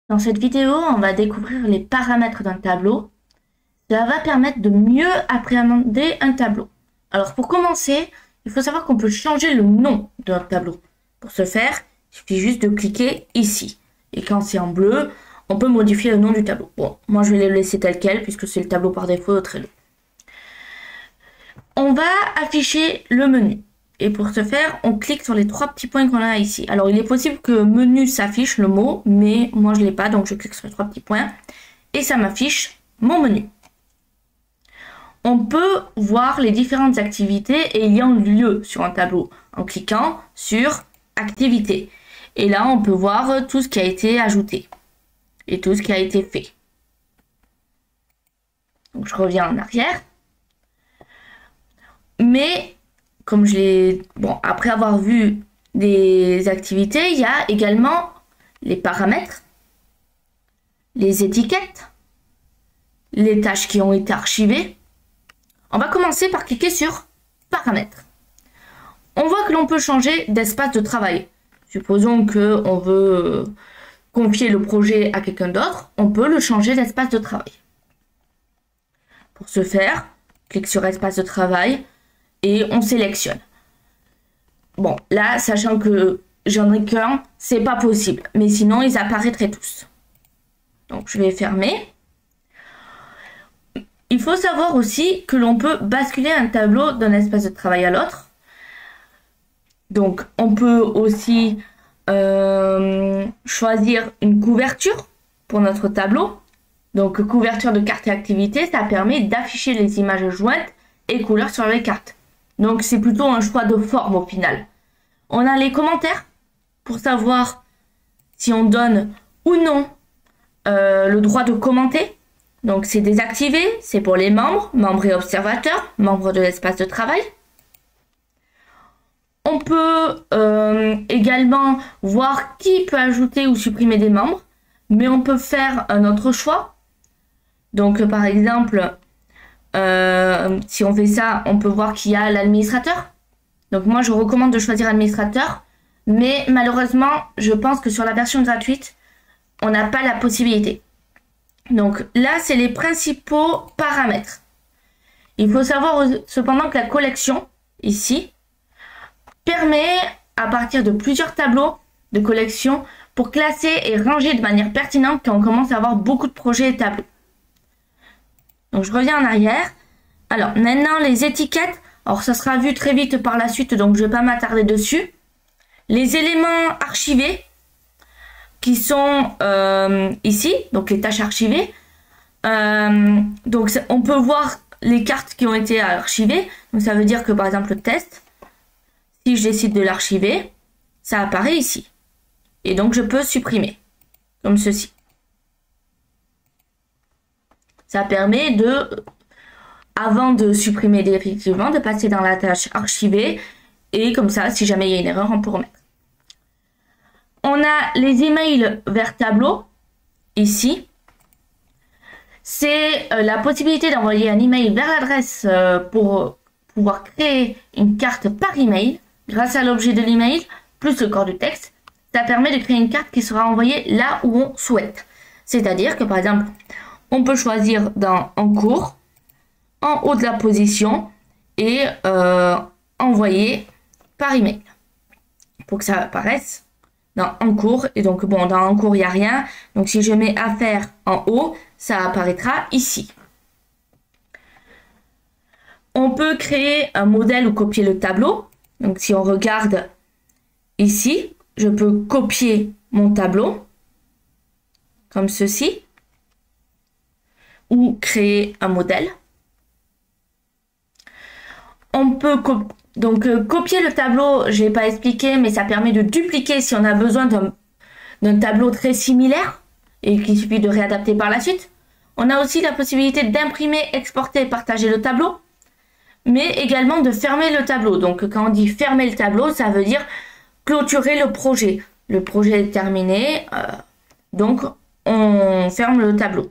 Dans cette vidéo, on va découvrir les paramètres d'un tableau. Cela va permettre de mieux appréhender un tableau. Alors pour commencer, il faut savoir qu'on peut changer le nom de notre tableau. Pour ce faire, il suffit juste de cliquer ici. Et quand c'est en bleu, on peut modifier le nom du tableau. Bon, moi je vais le laisser tel quel puisque c'est le tableau par défaut de Trello. On va afficher le menu. Et pour ce faire, on clique sur les trois petits points qu'on a ici. Alors, il est possible que menu s'affiche le mot, mais moi, je ne l'ai pas, donc je clique sur les trois petits points. Et ça m'affiche mon menu. On peut voir les différentes activités ayant lieu sur un tableau en cliquant sur activité. Et là, on peut voir tout ce qui a été ajouté et tout ce qui a été fait. Donc, je reviens en arrière. Mais comme je l'ai... Bon, après avoir vu des activités, il y a également les paramètres, les étiquettes, les tâches qui ont été archivées. On va commencer par cliquer sur paramètres. On voit que l'on peut changer d'espace de travail. Supposons qu'on veut confier le projet à quelqu'un d'autre, on peut le changer d'espace de travail. Pour ce faire, clique sur espace de travail et on sélectionne. Bon, là, sachant que j'en ai qu'un, c'est pas possible. Mais sinon, ils apparaîtraient tous. Donc, je vais fermer. Il faut savoir aussi que l'on peut basculer un tableau d'un espace de travail à l'autre. Donc, on peut aussi choisir une couverture pour notre tableau. Donc, couverture de carte et activité, ça permet d'afficher les images jointes et couleurs sur les cartes. Donc, c'est plutôt un choix de forme au final. On a les commentaires pour savoir si on donne ou non le droit de commenter. Donc, c'est désactivé. C'est pour les membres et observateurs, membres de l'espace de travail. On peut également voir qui peut ajouter ou supprimer des membres. Mais on peut faire un autre choix. Donc, par exemple... si on fait ça, on peut voir qu'il y a l'administrateur. Donc moi, je recommande de choisir administrateur. Mais malheureusement, je pense que sur la version gratuite, on n'a pas la possibilité. Donc là, c'est les principaux paramètres. Il faut savoir cependant que la collection, ici, permet à partir de plusieurs tableaux de collection pour classer et ranger de manière pertinente quand on commence à avoir beaucoup de projets et tableaux. Donc, je reviens en arrière. Alors, maintenant, les étiquettes. Alors, ça sera vu très vite par la suite, donc je ne vais pas m'attarder dessus. Les éléments archivés, qui sont ici, donc les tâches archivées. Donc, on peut voir les cartes qui ont été archivées. Donc, ça veut dire que, par exemple, le test, si je décide de l'archiver, ça apparaît ici. Et donc, je peux supprimer, comme ceci. Ça permet de, avant de supprimer définitivement, de passer dans la tâche archivée. Et comme ça, si jamais il y a une erreur, on peut remettre. On a les emails vers tableau, ici. C'est la possibilité d'envoyer un email vers l'adresse pour pouvoir créer une carte par email. Grâce à l'objet de l'email, plus le corps du texte, ça permet de créer une carte qui sera envoyée là où on souhaite. C'est-à-dire que, par exemple... On peut choisir dans en cours, en haut de la position et envoyer par email pour que ça apparaisse dans en cours. Et donc, bon, dans en cours, il n'y a rien. Donc, si je mets affaire en haut, ça apparaîtra ici. On peut créer un modèle ou copier le tableau. Donc, si on regarde ici, je peux copier mon tableau comme ceci. Ou créer un modèle. On peut copier le tableau, je n'ai pas expliqué, mais ça permet de dupliquer si on a besoin d'un tableau très similaire et qu'il suffit de réadapter par la suite. On a aussi la possibilité d'imprimer, exporter et partager le tableau, mais également de fermer le tableau. Donc quand on dit fermer le tableau, ça veut dire clôturer le projet. Le projet est terminé, donc on ferme le tableau.